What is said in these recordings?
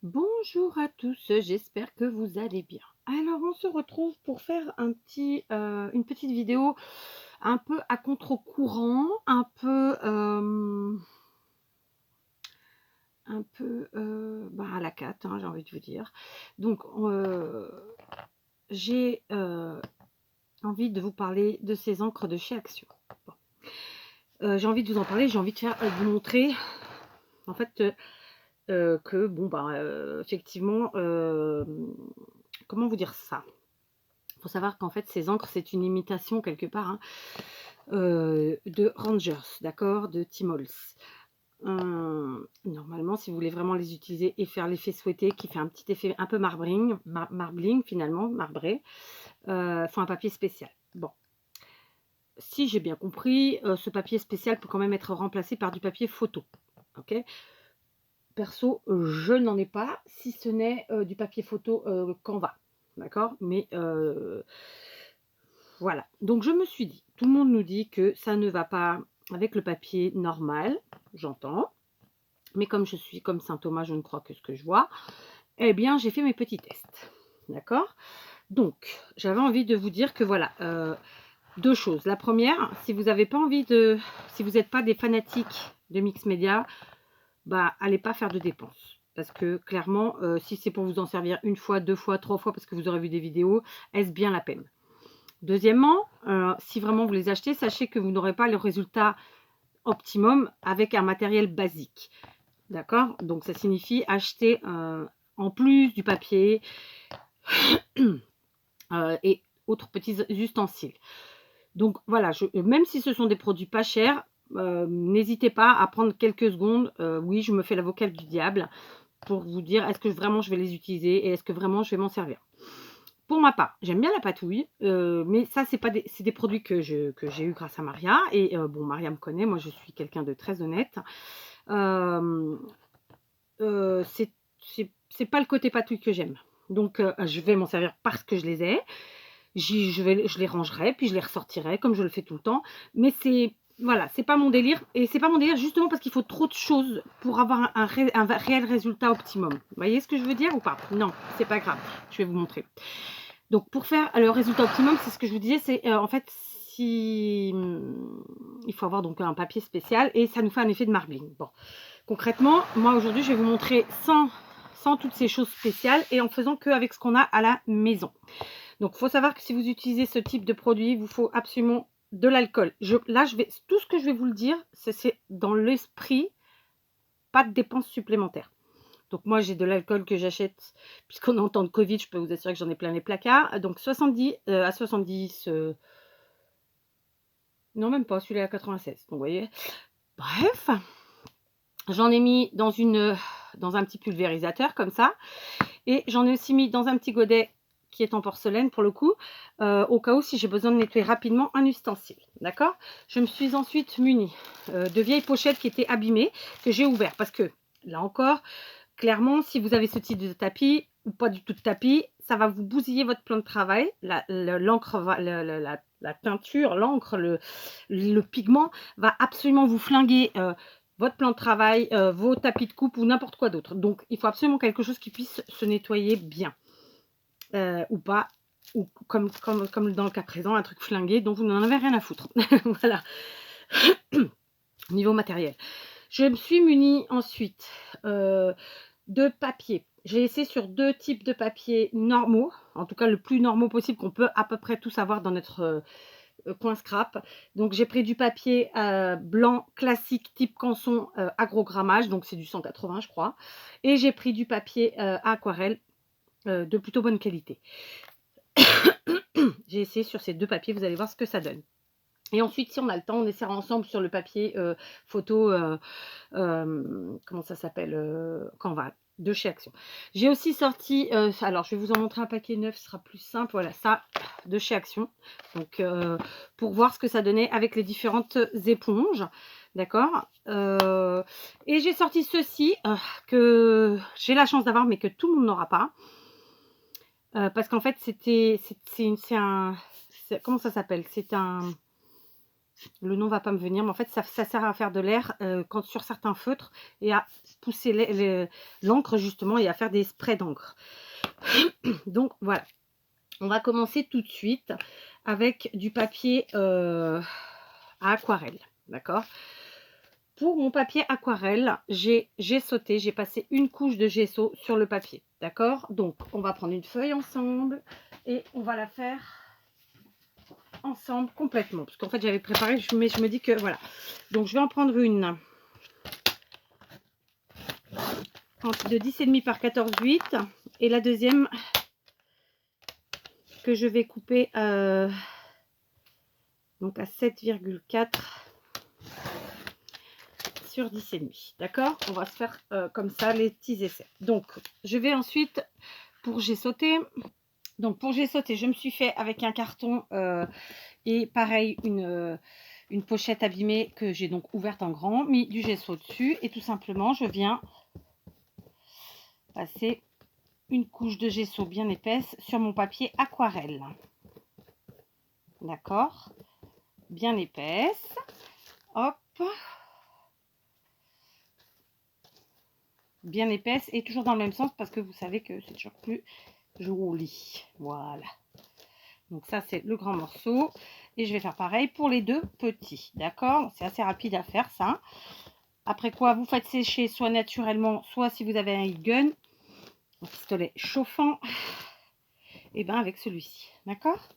Bonjour à tous, j'espère que vous allez bien. Alors, on se retrouve pour faire une petite vidéo un peu à contre-courant, un peu à la cate, hein, j'ai envie de vous dire. Donc, j'ai envie de vous parler de ces encres de chez Action. Bon. J'ai envie de vous en parler, j'ai envie de vous montrer en fait que, bon, effectivement, comment vous dire ça? Il faut savoir qu'en fait, ces encres, c'est une imitation quelque part, hein, de Rangers, d'accord, de Timols. Normalement, si vous voulez vraiment les utiliser et faire l'effet souhaité, qui fait un petit effet un peu marbling finalement, marbré, faut un papier spécial. Bon, si j'ai bien compris, ce papier spécial peut quand même être remplacé par du papier photo. Ok. Perso, je n'en ai pas, si ce n'est du papier photo Canva, d'accord. Mais voilà, donc je me suis dit, tout le monde nous dit que ça ne va pas avec le papier normal, j'entends, mais comme je suis comme saint Thomas, je ne crois que ce que je vois, eh bien j'ai fait mes petits tests, d'accord. Donc j'avais envie de vous dire que voilà, deux choses. La première, si vous n'avez pas envie de, si vous n'êtes pas des fanatiques de mix média, bah allez pas faire de dépenses. Parce que clairement, si c'est pour vous en servir une fois, deux fois, trois fois, parce que vous aurez vu des vidéos, est-ce bien la peine? Deuxièmement, si vraiment vous les achetez, sachez que vous n'aurez pas le résultat optimum avec un matériel basique. D'accord? Donc ça signifie acheter en plus du papier et autres petits ustensiles. Donc voilà, même si ce sont des produits pas chers, n'hésitez pas à prendre quelques secondes. Oui, je me fais l'avocat du diable pour vous dire est-ce que vraiment je vais les utiliser et est-ce que vraiment je vais m'en servir. Pour ma part, j'aime bien la patouille, mais ça, c'est des produits que j'ai eu grâce à Maria. Et bon, Maria me connaît, moi je suis quelqu'un de très honnête. Euh, c'est c'est pas le côté patouille que j'aime. Donc je vais m'en servir parce que je les ai. Je les rangerai, puis je les ressortirai comme je le fais tout le temps. Mais c'est voilà, c'est pas mon délire. Et c'est pas mon délire justement parce qu'il faut trop de choses pour avoir un réel résultat optimum. Vous voyez ce que je veux dire ou pas? Non, c'est pas grave. Je vais vous montrer. Donc pour faire le résultat optimum, c'est ce que je vous disais, c'est en fait si il faut avoir donc un papier spécial et ça nous fait un effet de marbling. Bon, concrètement, moi aujourd'hui, je vais vous montrer sans toutes ces choses spéciales et en faisant qu'avec ce qu'on a à la maison. Donc il faut savoir que si vous utilisez ce type de produit, il vous faut absolument de l'alcool. Là, tout ce que je vais vous le dire, c'est dans l'esprit, pas de dépenses supplémentaires. Donc moi, j'ai de l'alcool que j'achète, puisqu'on est en temps de Covid, je peux vous assurer que j'en ai plein les placards. Donc 70 à 70, non même pas, celui-là à 96. Donc vous voyez. Bref, j'en ai mis dans un petit pulvérisateur comme ça. Et j'en ai aussi mis dans un petit godet qui est en porcelaine pour le coup, au cas où si j'ai besoin de nettoyer rapidement un ustensile. D'accord. Je me suis ensuite munie de vieilles pochettes qui étaient abîmées, que j'ai ouvertes. Parce que, là encore, clairement, si vous avez ce type de tapis, ou pas du tout de tapis, ça va vous bousiller votre plan de travail. L'encre, la teinture, l'encre, le pigment va absolument vous flinguer votre plan de travail, vos tapis de coupe ou n'importe quoi d'autre. Donc, il faut absolument quelque chose qui puisse se nettoyer bien. Ou pas, ou comme dans le cas présent, un truc flingué dont vous n'en avez rien à foutre. Voilà. Niveau matériel. Je me suis munie ensuite de papier. J'ai essayé sur deux types de papier normaux, en tout cas le plus normaux possible qu'on peut à peu près tous avoir dans notre coin scrap. Donc j'ai pris du papier blanc classique type canson à gros grammage, donc c'est du 180 je crois. Et j'ai pris du papier aquarelle de plutôt bonne qualité. J'ai essayé sur ces deux papiers, vous allez voir ce que ça donne. Et ensuite, si on a le temps, on essaiera ensemble sur le papier photo, comment ça s'appelle, Canva, de chez Action. J'ai aussi sorti, alors je vais vous en montrer un paquet neuf, ce sera plus simple, voilà, ça, de chez Action. Donc, pour voir ce que ça donnait avec les différentes éponges, d'accord. Et j'ai sorti ceci, que j'ai la chance d'avoir, mais que tout le monde n'aura pas. Parce qu'en fait, comment ça s'appelle? C'est un Le nom va pas me venir, mais en fait, ça sert à faire de l'air sur certains feutres et à pousser l'encre justement et à faire des sprays d'encre. Donc voilà, on va commencer tout de suite avec du papier à aquarelle, d'accord? Pour mon papier aquarelle, j'ai sauté, j'ai passé une couche de gesso sur le papier, d'accord? Donc, on va prendre une feuille ensemble et on va la faire ensemble complètement. Parce qu'en fait, j'avais préparé, mais je me dis que voilà. Donc, je vais en prendre une de 10,5 par 14,8 et la deuxième que je vais couper donc à 7,4 sur 10,5. D'accord? On va se faire comme ça les petits essais. Donc, je vais ensuite, pour j'ai sauté. Donc, pour j'ai sauté, je me suis fait avec un carton et pareil, une pochette abîmée que j'ai donc ouverte en grand, mis du gesso dessus et tout simplement, je viens passer une couche de gesso bien épaisse sur mon papier aquarelle. D'accord? Bien épaisse. Hop. Bien épaisse et toujours dans le même sens parce que vous savez que c'est toujours plus joli. Voilà. Donc ça, c'est le grand morceau. Et je vais faire pareil pour les deux petits. D'accord? C'est assez rapide à faire ça. Après quoi, vous faites sécher soit naturellement, soit si vous avez un heat gun, un pistolet chauffant, et bien avec celui-ci. D'accord?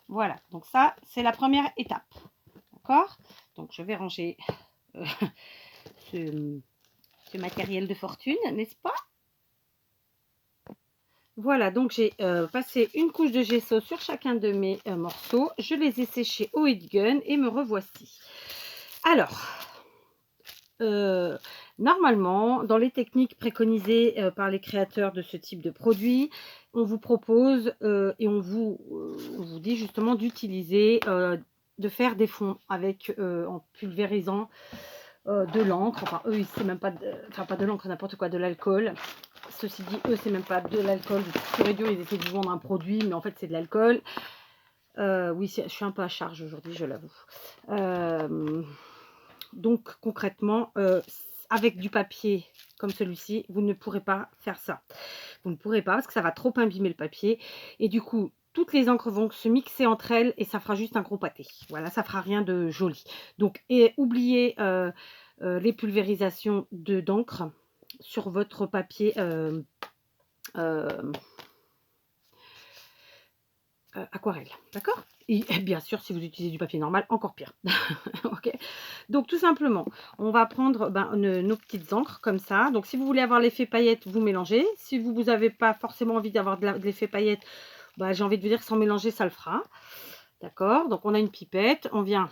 Voilà. Donc ça, c'est la première étape. D'accord? Donc je vais ranger ce matériel de fortune, n'est-ce pas? Voilà, donc j'ai passé une couche de gesso sur chacun de mes morceaux. Je les ai séchés au heat gun et me revoici. Alors, normalement, dans les techniques préconisées par les créateurs de ce type de produit, on vous propose et on vous dit justement d'utiliser, de faire des fonds avec en pulvérisant de l'encre. Enfin, eux, c'est même pas pas de l'encre, n'importe quoi, de l'alcool. Ceci dit, eux, c'est même pas de l'alcool. Pur et dur, ils essaient de vous vendre un produit, mais en fait, c'est de l'alcool. Oui, je suis un peu à charge aujourd'hui, je l'avoue. Donc, concrètement, avec du papier comme celui-ci, vous ne pourrez pas faire ça. Vous ne pourrez pas parce que ça va trop imbimer le papier. Et du coup, toutes les encres vont se mixer entre elles et ça fera juste un gros pâté. Voilà, ça fera rien de joli. Donc, oubliez les pulvérisations d'encre sur votre papier aquarelle, d'accord? Et bien sûr, si vous utilisez du papier normal, encore pire. Ok. Donc tout simplement, on va prendre nos petites encres comme ça. Donc si vous voulez avoir l'effet paillette, vous mélangez. Si vous n'avez pas forcément envie d'avoir de l'effet paillette, j'ai envie de vous dire sans mélanger, ça le fera. D'accord? Donc on a une pipette, on vient,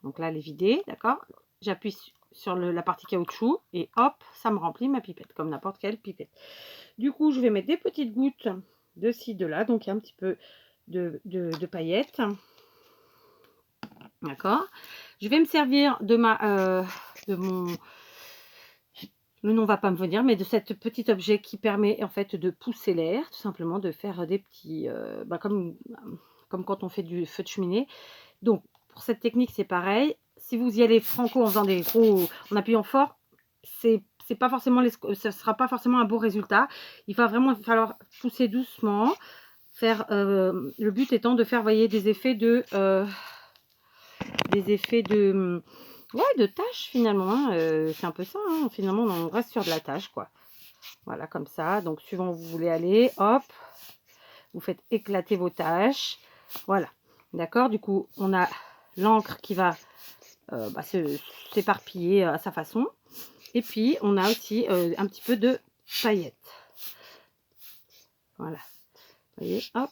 donc là, les vider, d'accord? J'appuie sur la partie caoutchouc et hop, ça me remplit ma pipette, comme n'importe quelle pipette. Du coup, je vais mettre des petites gouttes de ci, de là, donc il y a un petit peu de paillettes. D'accord? Je vais me servir de mon... Le nom va pas me venir, mais de cet petit objet qui permet en fait de pousser l'air, tout simplement, de faire des petits... comme quand on fait du feu de cheminée. Donc, pour cette technique, c'est pareil. Si vous y allez franco en faisant des gros... en appuyant fort, c'est pas forcément ce sera pas forcément un beau résultat. Il va vraiment falloir pousser doucement. Faire le but étant de faire, voyez, des effets de de tâches finalement, hein. C'est un peu ça, hein. Finalement on reste sur de la tâche, quoi. Voilà, comme ça. Donc suivant où vous voulez aller, hop, vous faites éclater vos tâches. Voilà, d'accord. Du coup, on a l'encre qui va s'éparpiller à sa façon. Et puis on a aussi un petit peu de paillettes. Voilà, vous voyez, hop.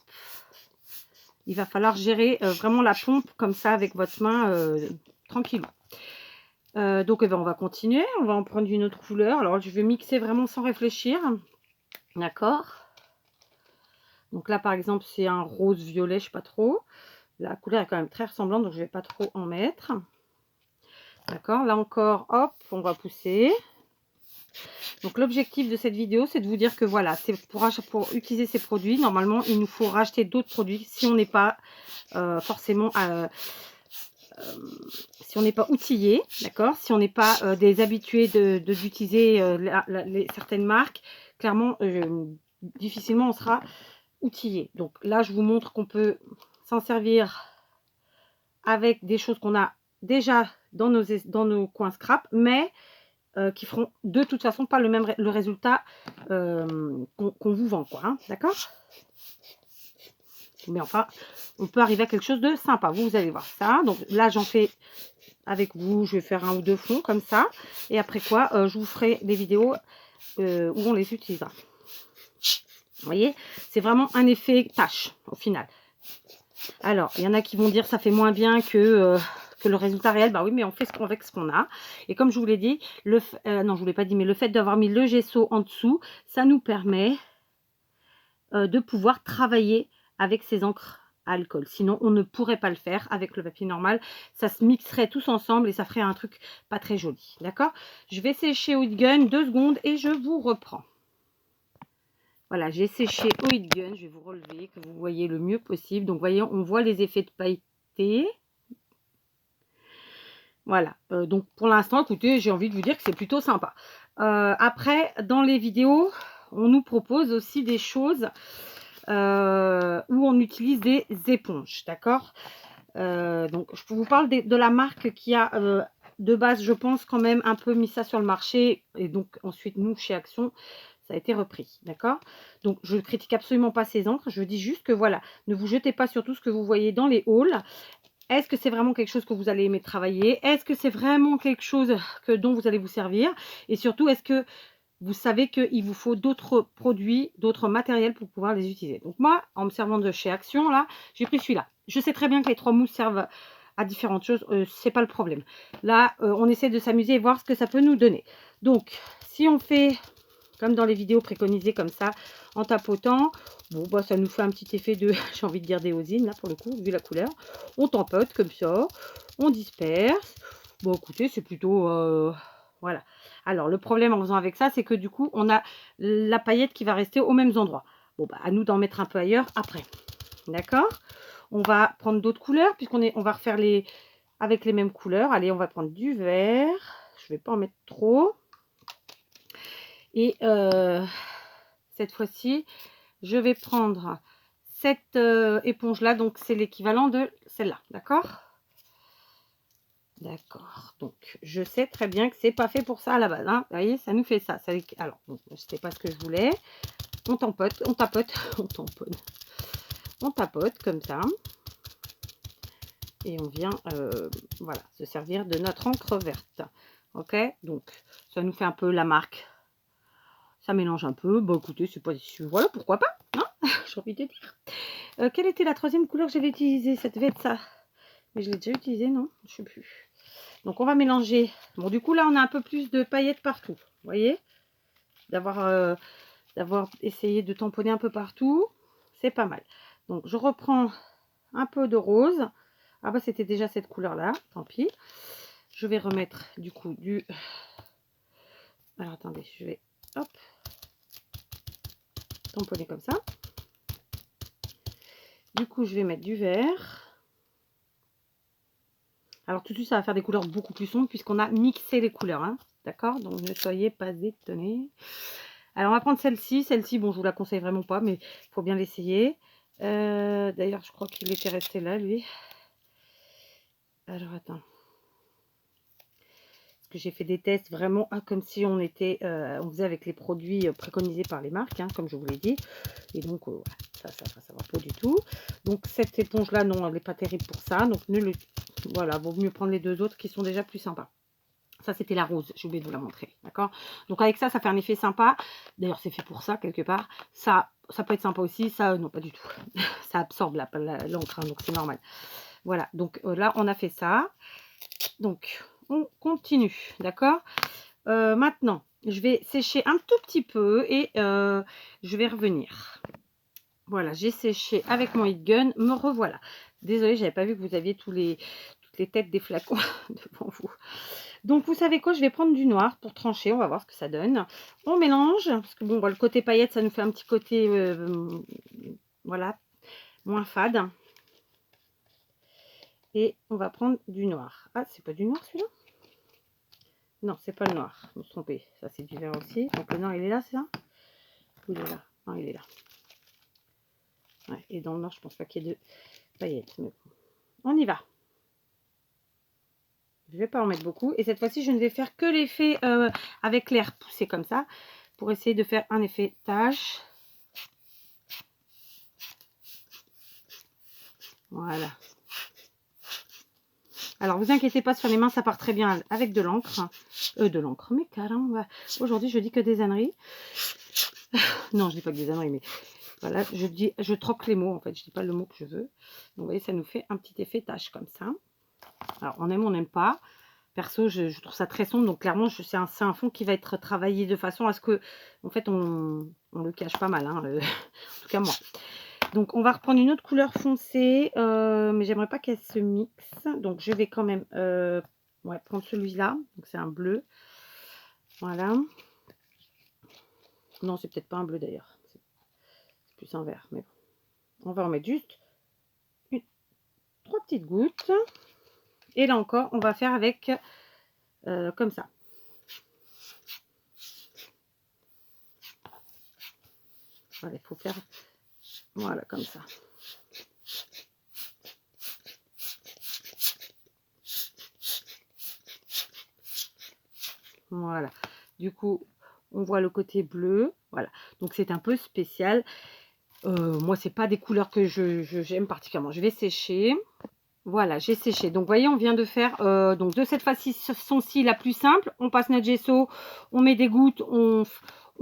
Il va falloir gérer vraiment la pompe comme ça avec votre main tranquille. Donc on va continuer, on va en prendre une autre couleur. Alors je vais mixer vraiment sans réfléchir. D'accord. Donc là par exemple c'est un rose violet, je sais pas trop. La couleur est quand même très ressemblante, donc je vais pas trop en mettre. D'accord, là encore, hop, on va pousser. Donc l'objectif de cette vidéo, c'est de vous dire que voilà, c'est pour utiliser ces produits, normalement il nous faut racheter d'autres produits si on n'est pas forcément si on n'est pas outillé, d'accord, si on n'est pas des habitués d'utiliser certaines marques, clairement, difficilement on sera outillé. Donc là, je vous montre qu'on peut s'en servir avec des choses qu'on a déjà dans nos coins scrap, mais qui feront de toute façon pas le résultat qu'on vous vend, quoi, hein, d'accord? Mais enfin, on peut arriver à quelque chose de sympa. Vous allez voir ça. Donc là, j'en fais avec vous. Je vais faire 1 ou 2 fonds comme ça. Et après quoi, je vous ferai des vidéos où on les utilisera. Vous voyez, c'est vraiment un effet tâche au final. Alors, il y en a qui vont dire ça fait moins bien que le résultat réel. Bah oui, mais on fait avec ce qu'on a. Et comme je vous l'ai dit, non, je vous l'ai pas dit, mais le fait d'avoir mis le gesso en dessous, ça nous permet de pouvoir travailler avec ces encres à alcool. Sinon, on ne pourrait pas le faire avec le papier normal. Ça se mixerait tous ensemble et ça ferait un truc pas très joli. D'accord? Je vais sécher au heat gun 2 secondes et je vous reprends. Voilà, j'ai séché au heat gun. Je vais vous relever, que vous voyez le mieux possible. Donc, vous voyez, on voit les effets de pailleté. Voilà. Donc, pour l'instant, écoutez, j'ai envie de vous dire que c'est plutôt sympa. Après, dans les vidéos, on nous propose aussi des choses où on utilise des éponges, d'accord. Donc, je vous parle de la marque qui a de base, je pense, quand même un peu mis ça sur le marché. Et donc, ensuite, nous, chez Action, ça a été repris, d'accord. Donc, je ne critique absolument pas ces encres. Je dis juste que, voilà, ne vous jetez pas sur tout ce que vous voyez dans les hauls. Est-ce que c'est vraiment quelque chose que vous allez aimer travailler? Est-ce que c'est vraiment quelque chose dont vous allez vous servir? Et surtout, est-ce que vous savez qu'il vous faut d'autres produits, d'autres matériels pour pouvoir les utiliser? Donc moi, en me servant de chez Action, là, j'ai pris celui-là. Je sais très bien que les 3 mousses servent à différentes choses, c'est pas le problème. Là, on essaie de s'amuser et voir ce que ça peut nous donner. Donc, si on fait comme dans les vidéos préconisées comme ça, en tapotant, bon, bah, ça nous fait un petit effet de, j'ai envie de dire d'éosine, là, pour le coup, vu la couleur. On tampote comme ça, on disperse. Bon, écoutez, c'est plutôt... voilà. Alors, le problème en faisant avec ça, c'est que du coup, on a la paillette qui va rester aux mêmes endroits. Bon, bah, à nous d'en mettre un peu ailleurs après. D'accord? On va prendre d'autres couleurs, on va refaire avec les mêmes couleurs. Allez, on va prendre du vert. Je ne vais pas en mettre trop. Et cette fois-ci, je vais prendre cette éponge-là. Donc, c'est l'équivalent de celle-là. D'accord? D'accord. Donc, je sais très bien que c'est pas fait pour ça à la base. Hein. Vous voyez, ça nous fait ça. Alors, c'était pas ce que je voulais. On tapote, on tapote, on tamponne. On tapote comme ça. Et on vient, voilà, se servir de notre encre verte. Ok? Donc, ça nous fait un peu la marque. Ça mélange un peu. Bon, écoutez, c'est pas... Voilà, pourquoi pas, hein. J'ai envie de dire. Quelle était la 3e couleur que j'avais utilisée? Ça devait être ça. Mais je l'ai déjà utilisée, non? Je sais plus. Donc, on va mélanger. Bon, du coup, là, on a un peu plus de paillettes partout. Vous voyez? D'avoir essayé de tamponner un peu partout. C'est pas mal. Donc, je reprends un peu de rose. Ah bah, c'était déjà cette couleur-là. Tant pis. Je vais remettre, du coup, du... Alors, attendez, je vais... Hop. Tamponner comme ça. Du coup, je vais mettre du vert. Alors, tout de suite, ça va faire des couleurs beaucoup plus sombres puisqu'on a mixé les couleurs. Hein. D'accord? Donc, ne soyez pas étonnés. Alors, on va prendre celle-ci. Celle-ci, bon, je vous la conseille vraiment pas, mais il faut bien l'essayer. D'ailleurs, je crois qu'il était resté là, lui. Alors, attends. Parce que j'ai fait des tests vraiment comme si on faisait avec les produits préconisés par les marques, hein, comme je vous l'ai dit. Et donc, voilà, ça va pas du tout. Donc, cette éponge-là, non, elle n'est pas terrible pour ça. Donc, voilà, vaut mieux prendre les 2 autres qui sont déjà plus sympas. Ça, c'était la rose. J'ai oublié de vous la montrer. D'accord? Donc, avec ça, ça fait un effet sympa. D'ailleurs, c'est fait pour ça, quelque part. Ça peut être sympa aussi. Ça, non, pas du tout. Ça absorbe l'encre, hein, donc c'est normal. Voilà. Donc, là, on a fait ça. Donc, on continue. D'accord? Maintenant, je vais sécher un tout petit peu et je vais revenir. Voilà, j'ai séché avec mon heat gun. Me revoilà. Désolée, j'avais pas vu que vous aviez toutes les têtes des flacons devant vous. Donc, vous savez quoi? Je vais prendre du noir pour trancher. On va voir ce que ça donne. On mélange. Parce que bon, le côté paillette, ça nous fait un petit côté, voilà, moins fade. Et on va prendre du noir. Ah, c'est pas du noir celui-là? Non, c'est pas le noir. Je me suis trompée. Ça, c'est du vert aussi. Donc le noir, il est là, c'est ça? Ou il est là? Non, il est là. Ouais, et dans le noir, je pense pas qu'il y ait de paillettes. Mais bon. On y va. Je vais pas en mettre beaucoup. Et cette fois-ci, je ne vais faire que l'effet avec l'air poussé comme ça. Pour essayer de faire un effet tache. Voilà. Alors, vous inquiétez pas, sur les mains, ça part très bien avec de l'encre. De l'encre, mais carrément. Aujourd'hui, je dis que des âneries. Non, je dis pas que des âneries, mais voilà, je troque les mots, en fait. Je dis pas le mot que je veux. Donc, vous voyez, ça nous fait un petit effet tache comme ça. Alors, on aime, on n'aime pas. Perso, je trouve ça très sombre. Donc, clairement, c'est un fond qui va être travaillé de façon à ce que, en fait, on le cache pas mal. Hein, en tout cas, moi. Donc, on va reprendre une autre couleur foncée, mais j'aimerais pas qu'elle se mixe. Donc, je vais quand même ouais, prendre celui-là. Donc, c'est un bleu. Voilà. Non, c'est peut-être pas un bleu d'ailleurs. C'est plus un vert. Mais bon. On va en mettre juste 3 petites gouttes. Et là encore, on va faire avec comme ça. Voilà, il faut faire voilà, comme ça. Voilà. Du coup, on voit le côté bleu. Voilà. Donc, c'est un peu spécial. Moi, c'est pas des couleurs que j'aime particulièrement. Je vais sécher. Voilà, j'ai séché. Donc, vous voyez, on vient de faire donc de cette façon-ci la plus simple. On passe notre gesso, on met des gouttes, on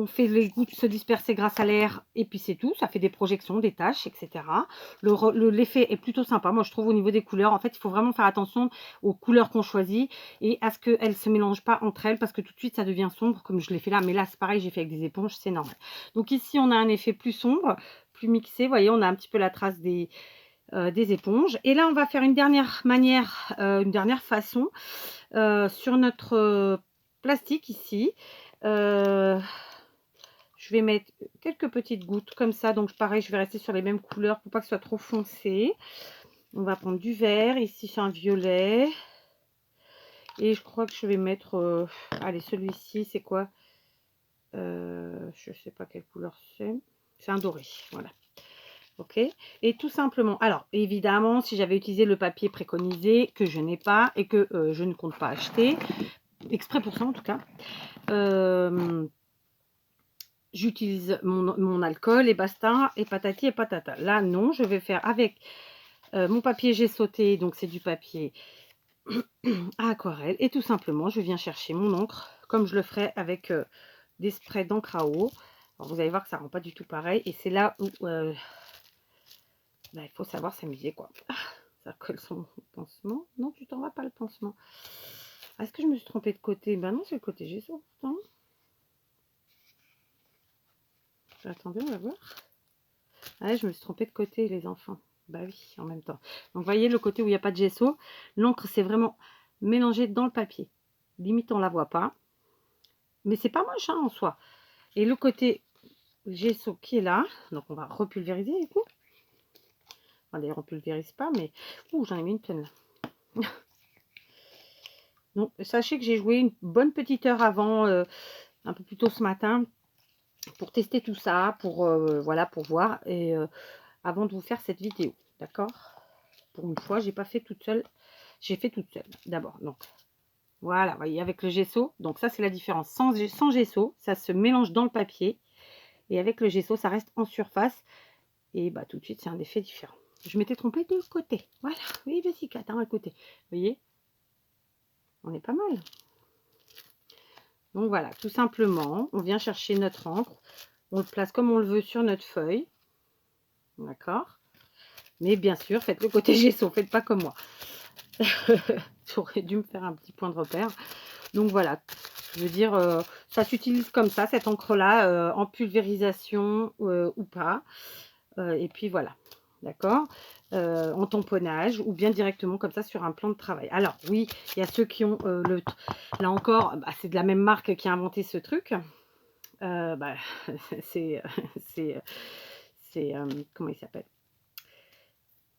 fait les gouttes se disperser grâce à l'air et puis c'est tout. Ça fait des projections, des taches, etc. L'effet est plutôt sympa. Moi, je trouve au niveau des couleurs, en fait, il faut vraiment faire attention aux couleurs qu'on choisit et à ce qu'elles ne se mélangent pas entre elles parce que tout de suite, ça devient sombre comme je l'ai fait là. Mais là, c'est pareil, j'ai fait avec des éponges, c'est normal. Donc ici, on a un effet plus sombre, plus mixé. Vous voyez, on a un petit peu la trace des éponges. Et là, on va faire une dernière manière, une dernière façon sur notre plastique ici. Je vais mettre quelques petites gouttes comme ça. Donc, pareil, je vais rester sur les mêmes couleurs pour pas que ce soit trop foncé. On va prendre du vert. Ici, c'est un violet. Et je crois que je vais mettre... allez, celui-ci, c'est quoi? Je sais pas quelle couleur c'est. C'est un doré, voilà. Ok, et tout simplement, alors évidemment, si j'avais utilisé le papier préconisé, que je n'ai pas et que je ne compte pas acheter, exprès pour ça en tout cas, j'utilise mon alcool et basta, et patati et patata. Là, non, je vais faire avec mon papier j'ai sauté, donc c'est du papier à aquarelle, et tout simplement, je viens chercher mon encre, comme je le ferais avec des sprays d'encre à eau. Alors, vous allez voir que ça ne rend pas du tout pareil, et c'est là où... il faut savoir s'amuser, quoi. Ça colle son pansement. Non, tu t'en vas pas le pansement. Est-ce que je me suis trompée de côté? Ben non, c'est le côté gesso. Attendez, on va voir. Ah, je me suis trompée de côté, les enfants. Bah oui, en même temps. Donc, vous voyez le côté où il n'y a pas de gesso. L'encre, c'est vraiment mélangé dans le papier. Limite, on la voit pas. Mais c'est pas moche, hein, en soi. Et le côté gesso qui est là. Donc, on va repulvériser, du coup. D'ailleurs, on pulvérise pas, mais... Ouh, j'en ai mis une tonne, là. Donc, sachez que j'ai joué une bonne petite heure avant, un peu plus tôt ce matin, pour tester tout ça, pour voilà, pour voir, et avant de vous faire cette vidéo, d'accord? Pour une fois, j'ai pas fait toute seule, j'ai fait toute seule d'abord. Donc, voilà, vous voyez, avec le gesso, donc ça c'est la différence. Sans gesso, ça se mélange dans le papier, et avec le gesso, ça reste en surface, et bah tout de suite, c'est un effet différent. Je m'étais trompée de côté. Voilà, oui, vas-y, Kat, hein, écoutez, vous voyez, on est pas mal. Donc voilà, tout simplement, on vient chercher notre encre, on le place comme on le veut sur notre feuille, d'accord? Mais bien sûr, faites le côté gesso, faites pas comme moi. J'aurais dû me faire un petit point de repère. Donc voilà, je veux dire, ça s'utilise comme ça, cette encre-là, en pulvérisation ou pas. Et puis voilà, d'accord, en tamponnage ou bien directement comme ça sur un plan de travail. Alors oui, il y a ceux qui ont là encore, bah, c'est de la même marque qui a inventé ce truc. Bah, c'est comment il s'appelle?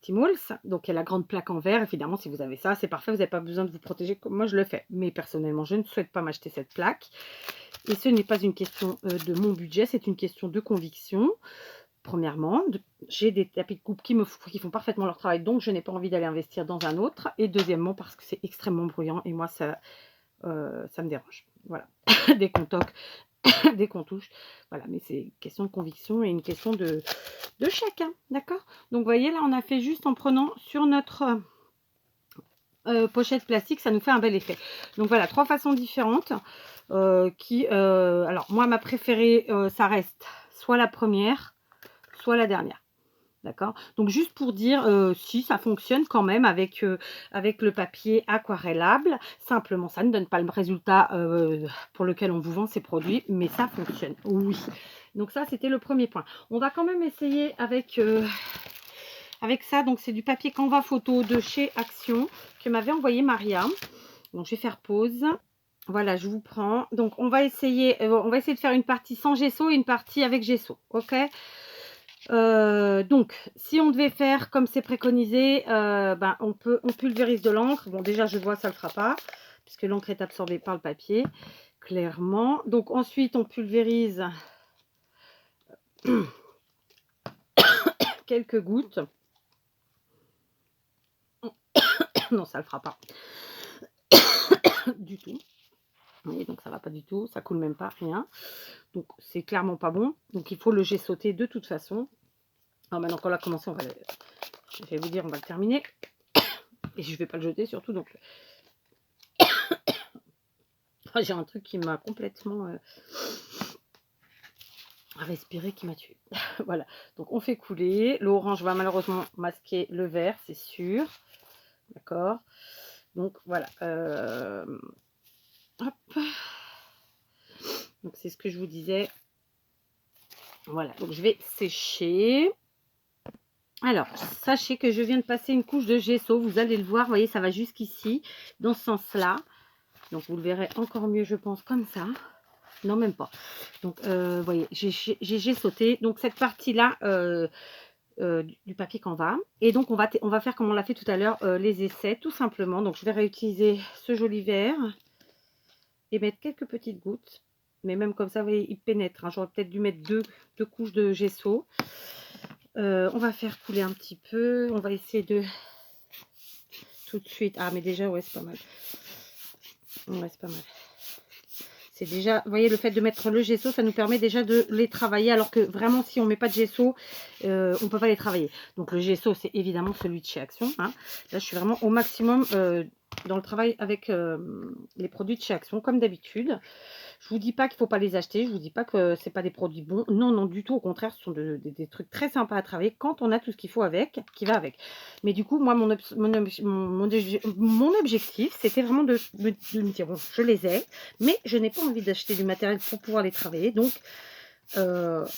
Timols. Donc il y a la grande plaque en verre, évidemment si vous avez ça c'est parfait, vous n'avez pas besoin de vous protéger comme moi je le fais. Mais personnellement je ne souhaite pas m'acheter cette plaque. Et ce n'est pas une question de mon budget, c'est une question de conviction. Premièrement, j'ai des tapis de coupe qui font parfaitement leur travail, donc je n'ai pas envie d'aller investir dans un autre. Et deuxièmement, parce que c'est extrêmement bruyant et moi, ça me dérange. Voilà, dès qu'on toque, dès qu'on touche. Voilà, mais c'est une question de conviction et une question de chacun, d'accord? Donc, vous voyez, là, on a fait juste en prenant sur notre pochette plastique, ça nous fait un bel effet. Donc, voilà, 3 façons différentes alors, moi, ma préférée, ça reste soit la première, soit la dernière. D'accord? Donc juste pour dire, si ça fonctionne quand même avec le papier aquarellable. Simplement, ça ne donne pas le résultat pour lequel on vous vend ces produits, mais ça fonctionne. Oui. Donc ça, c'était le premier point. On va quand même essayer avec ça. Donc c'est du papier Canva photo de chez Action que m'avait envoyé Maria. Donc je vais faire pause. Voilà, je vous prends. Donc on va essayer de faire une partie sans gesso et une partie avec gesso. Ok? Donc, si on devait faire comme c'est préconisé, on pulvérise de l'encre. Bon, déjà, je vois, ça ne le fera pas, puisque l'encre est absorbée par le papier, clairement. Donc, ensuite, on pulvérise quelques gouttes. Non, ça ne le fera pas du tout. Et donc, ça ne va pas du tout. Ça coule même pas, rien. Donc, c'est clairement pas bon. Donc, il faut le sauter de toute façon. Alors, maintenant qu'on l'a commencé, je vais vous dire, on va le terminer. Et je ne vais pas le jeter, surtout. Donc, j'ai un truc qui m'a complètement respirer qui m'a tué. Voilà, donc on fait couler. L'orange va malheureusement masquer le vert, c'est sûr. D'accord. Donc voilà. Hop. Donc c'est ce que je vous disais. Voilà, donc je vais sécher. Alors, sachez que je viens de passer une couche de gesso. Vous allez le voir, vous voyez, ça va jusqu'ici, dans ce sens-là. Donc, vous le verrez encore mieux, je pense, comme ça. Non, même pas. Donc, vous voyez, j'ai sauté. Donc, cette partie-là du papier Canva. Et donc, on va faire comme on l'a fait tout à l'heure, les essais, tout simplement. Donc, je vais réutiliser ce joli verre et mettre quelques petites gouttes. Mais même comme ça, vous voyez, il pénètre. Hein. J'aurais peut-être dû mettre deux couches de gesso. On va faire couler un petit peu. On va essayer de tout de suite. Ah, mais déjà, ouais, c'est pas mal. Ouais, c'est pas mal. C'est déjà, vous voyez, le fait de mettre le gesso, ça nous permet déjà de les travailler. Alors que vraiment, si on ne met pas de gesso, on ne peut pas les travailler. Donc, le gesso, c'est évidemment celui de chez Action. Hein. Là, je suis vraiment au maximum dans le travail avec les produits de chez Action, comme d'habitude. Je vous dis pas qu'il ne faut pas les acheter. Je vous dis pas que ce n'est pas des produits bons. Non, non, du tout. Au contraire, ce sont des trucs très sympas à travailler quand on a tout ce qu'il faut avec, qui va avec. Mais du coup, moi, mon objectif, c'était vraiment de me dire, bon, je les ai, mais je n'ai pas envie d'acheter du matériel pour pouvoir les travailler. Donc,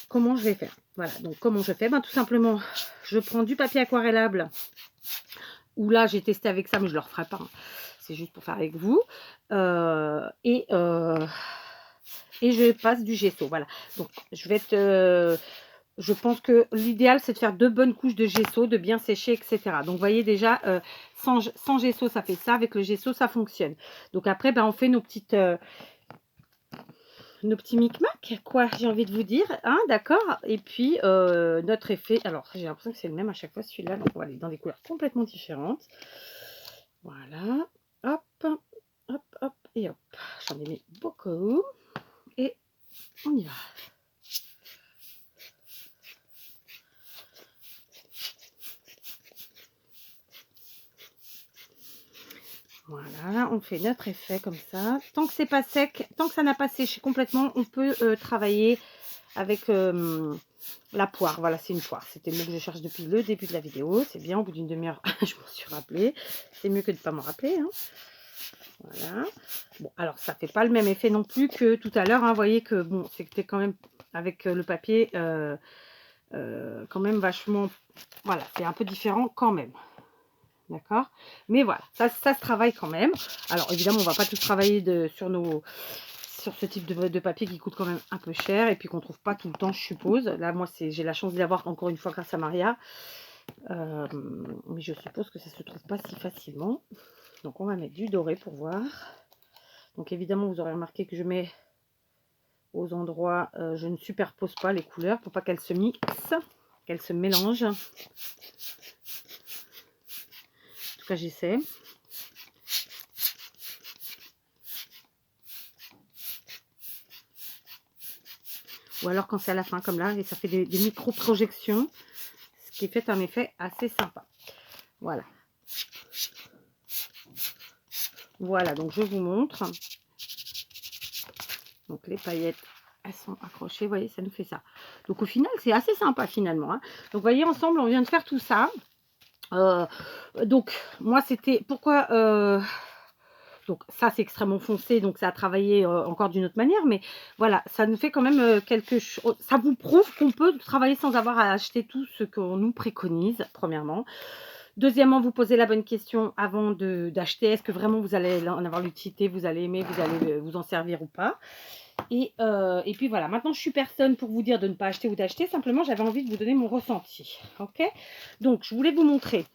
comment je vais faire? Voilà, donc comment je fais? Ben, tout simplement, je prends du papier aquarellable, où là, j'ai testé avec ça, mais je ne le referai pas. Hein. C'est juste pour faire avec vous. Et je passe du gesso. Voilà. Donc, je pense que l'idéal, c'est de faire 2 bonnes couches de gesso, de bien sécher, etc. Donc, vous voyez déjà, sans gesso, ça fait ça. Avec le gesso, ça fonctionne. Donc, après, on fait nos petits micmacs, quoi, j'ai envie de vous dire. Hein, d'accord. Et puis, notre effet. Alors, j'ai l'impression que c'est le même à chaque fois, celui-là. Donc, on va aller dans des couleurs complètement différentes. Voilà. Hop, hop, hop et hop. J'en ai mis beaucoup. Et on y va. Voilà, on fait notre effet comme ça. Tant que c'est pas sec, tant que ça n'a pas séché complètement, on peut travailler avec la poire. Voilà, c'est une poire. C'était le mot que je cherche depuis le début de la vidéo. C'est bien, au bout d'une demi-heure, je m'en suis rappelé. C'est mieux que de ne pas m'en rappeler. Hein. Voilà. Bon, alors ça fait pas le même effet non plus que tout à l'heure. Hein. Vous voyez que bon, c'était quand même avec le papier quand même vachement. Voilà, c'est un peu différent quand même. D'accord? Mais voilà, ça se travaille quand même. Alors évidemment, on ne va pas tout travailler sur ce type de papier qui coûte quand même un peu cher et puis qu'on ne trouve pas tout le temps, je suppose. Là, moi, j'ai la chance d'y avoir encore une fois grâce à Maria. Mais je suppose que ça se trouve pas si facilement. Donc on va mettre du doré pour voir. Donc évidemment, vous aurez remarqué que je mets aux endroits, je ne superpose pas les couleurs pour pas qu'elles se mixent, qu'elles se mélangent. En tout cas, j'essaie. Ou alors quand c'est à la fin comme là, et ça fait des micro-projections, ce qui fait un effet assez sympa. Voilà. Voilà, donc je vous montre. Donc les paillettes, elles sont accrochées, vous voyez, ça nous fait ça. Donc au final, c'est assez sympa finalement, hein. Donc vous voyez, ensemble, on vient de faire tout ça. Donc moi, c'était... Pourquoi... donc ça, c'est extrêmement foncé, donc ça a travaillé encore d'une autre manière. Mais voilà, ça nous fait quand même quelque chose... Ça vous prouve qu'on peut travailler sans avoir à acheter tout ce qu'on nous préconise, premièrement. Deuxièmement, vous posez la bonne question avant d'acheter. Est-ce que vraiment vous allez en avoir l'utilité, vous allez aimer, vous allez vous en servir ou pas? Et puis voilà, maintenant je suis personne pour vous dire de ne pas acheter ou d'acheter. Simplement, j'avais envie de vous donner mon ressenti. Ok? Donc, je voulais vous montrer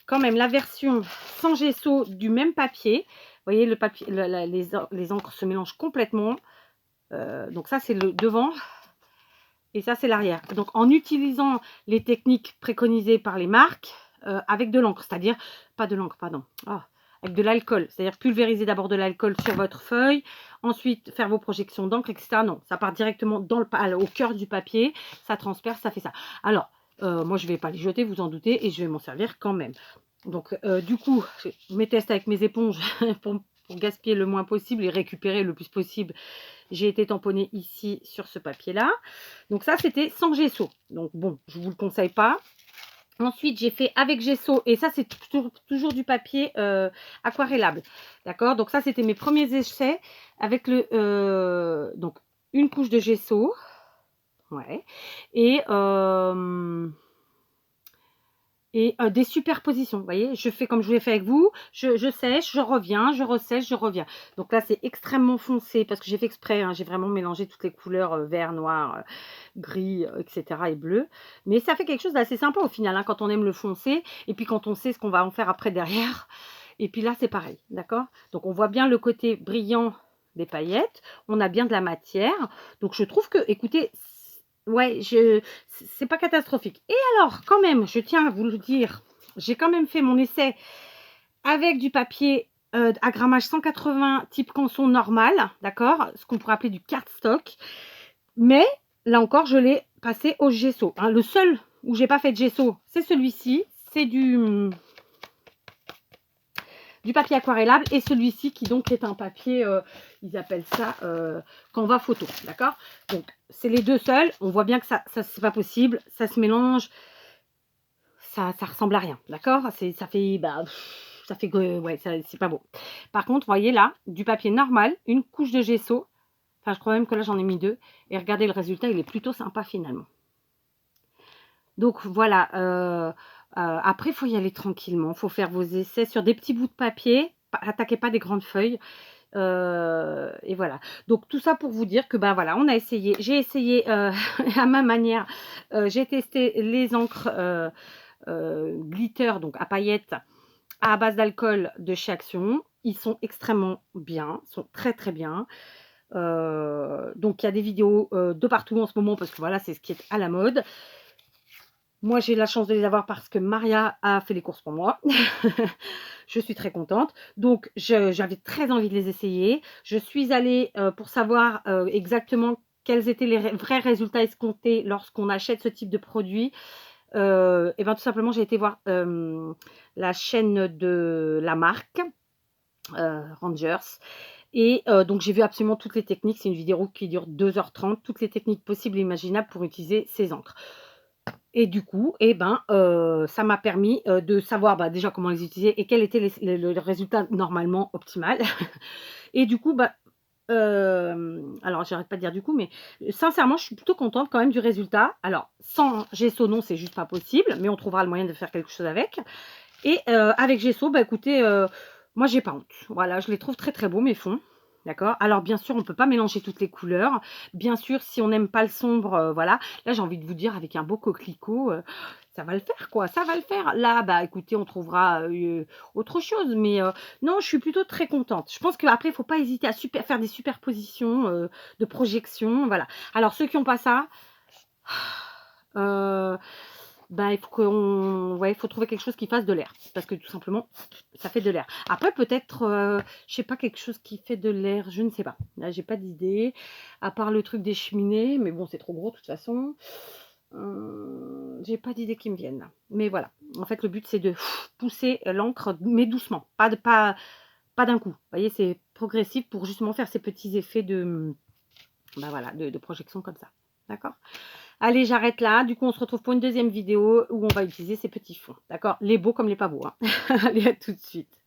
quand même la version sans gesso du même papier. Vous voyez, le papier, les encres se mélangent complètement. Donc ça, c'est le devant. Et ça, c'est l'arrière. Donc, en utilisant les techniques préconisées par les marques, avec de l'encre, c'est-à-dire, pas de l'encre, pardon, avec de l'alcool, c'est-à-dire pulvériser d'abord de l'alcool sur votre feuille, ensuite faire vos projections d'encre, etc. Non, ça part directement au cœur du papier, ça transperce, ça fait ça. Alors, moi, je ne vais pas les jeter, vous en doutez, et je vais m'en servir quand même. Donc, du coup, mes tests avec mes éponges pour gaspiller le moins possible et récupérer le plus possible. J'ai été tamponnée ici sur ce papier-là. Donc ça, c'était sans gesso. Donc bon, je ne vous le conseille pas. Ensuite, j'ai fait avec gesso. Et ça, c'est toujours du papier aquarellable. D'accord? Donc ça, c'était mes premiers essais avec le... donc, une couche de gesso. Ouais. Et des superpositions, vous voyez, je fais comme je l'ai fait avec vous, je sèche, je reviens, je ressèche, je reviens. Donc là, c'est extrêmement foncé parce que j'ai fait exprès, hein, j'ai vraiment mélangé toutes les couleurs, vert, noir, gris, etc. et bleu. Mais ça fait quelque chose d'assez sympa au final, hein, quand on aime le foncé et puis quand on sait ce qu'on va en faire après derrière. Et puis là, c'est pareil, d'accord? Donc on voit bien le côté brillant des paillettes, on a bien de la matière. Donc je trouve que, écoutez, ouais, c'est pas catastrophique. Et alors, quand même, je tiens à vous le dire, j'ai quand même fait mon essai avec du papier à grammage 180 type canson normal, d'accord? Ce qu'on pourrait appeler du cardstock. Mais, là encore, je l'ai passé au gesso. Hein. Le seul où j'ai pas fait de gesso, c'est celui-ci. C'est du papier aquarellable et celui-ci qui donc est un papier, ils appellent ça Canva photo, d'accord? Donc c'est les deux seuls, on voit bien que ça c'est pas possible, ça se mélange, ça ressemble à rien, d'accord? Ça fait ouais, c'est pas beau. Par contre, voyez là, du papier normal, une couche de gesso, enfin je crois même que là j'en ai mis deux, et regardez le résultat, il est plutôt sympa finalement. Donc voilà, après, il faut y aller tranquillement. Il faut faire vos essais sur des petits bouts de papier. Attaquez pas des grandes feuilles. Et voilà. Donc tout ça pour vous dire que ben voilà, on a essayé. J'ai essayé à ma manière. J'ai testé les encres glitter, donc à paillettes, à base d'alcool de chez Action. Ils sont extrêmement bien, sont très très bien. Donc il y a des vidéos de partout en ce moment parce que voilà, c'est ce qui est à la mode. Moi, j'ai la chance de les avoir parce que Maria a fait les courses pour moi. Je suis très contente. Donc, j'avais très envie de les essayer. Je suis allée pour savoir exactement quels étaient les vrais résultats escomptés lorsqu'on achète ce type de produit. Et bien, tout simplement, j'ai été voir la chaîne de la marque, Rangers. Et donc, j'ai vu absolument toutes les techniques. C'est une vidéo qui dure 2h30. Toutes les techniques possibles et imaginables pour utiliser ces encres. Et du coup, ça m'a permis de savoir déjà comment les utiliser et quel était le résultat normalement optimal. Et du coup, alors j'arrête pas de dire du coup, mais sincèrement, je suis plutôt contente quand même du résultat. Alors, sans gesso, non, c'est juste pas possible, mais on trouvera le moyen de faire quelque chose avec. Et avec gesso, écoutez, moi, j'ai pas honte. Voilà, je les trouve très très beaux, mes fonds. D'accord. Alors, bien sûr, on ne peut pas mélanger toutes les couleurs. Bien sûr, si on n'aime pas le sombre, voilà. Là, j'ai envie de vous dire, avec un beau coquelicot, ça va le faire quoi, ça va le faire. Là, bah, écoutez, on trouvera, autre chose, mais non, je suis plutôt très contente. Je pense qu'après, il faut pas hésiter à faire des superpositions, de projections, voilà. Alors ceux qui ont pas ça, heu, bah, il faut qu'on ouais, il faut trouver quelque chose qui fasse de l'air, parce que tout simplement, ça fait de l'air. Après peut-être, je sais pas, quelque chose qui fait de l'air, je ne sais pas. Là, j'ai pas d'idée, à part le truc des cheminées, mais bon, c'est trop gros de toute façon. J'ai pas d'idées qui me viennent là. Mais voilà, en fait, le but, c'est de pousser l'encre, mais doucement, pas d'un coup. Vous voyez, c'est progressif pour justement faire ces petits effets de, bah, voilà, de projection comme ça. D'accord? Allez, j'arrête là. Du coup, on se retrouve pour une deuxième vidéo où on va utiliser ces petits fonds. D'accord? Les beaux comme les pas beaux, hein. Allez, à tout de suite.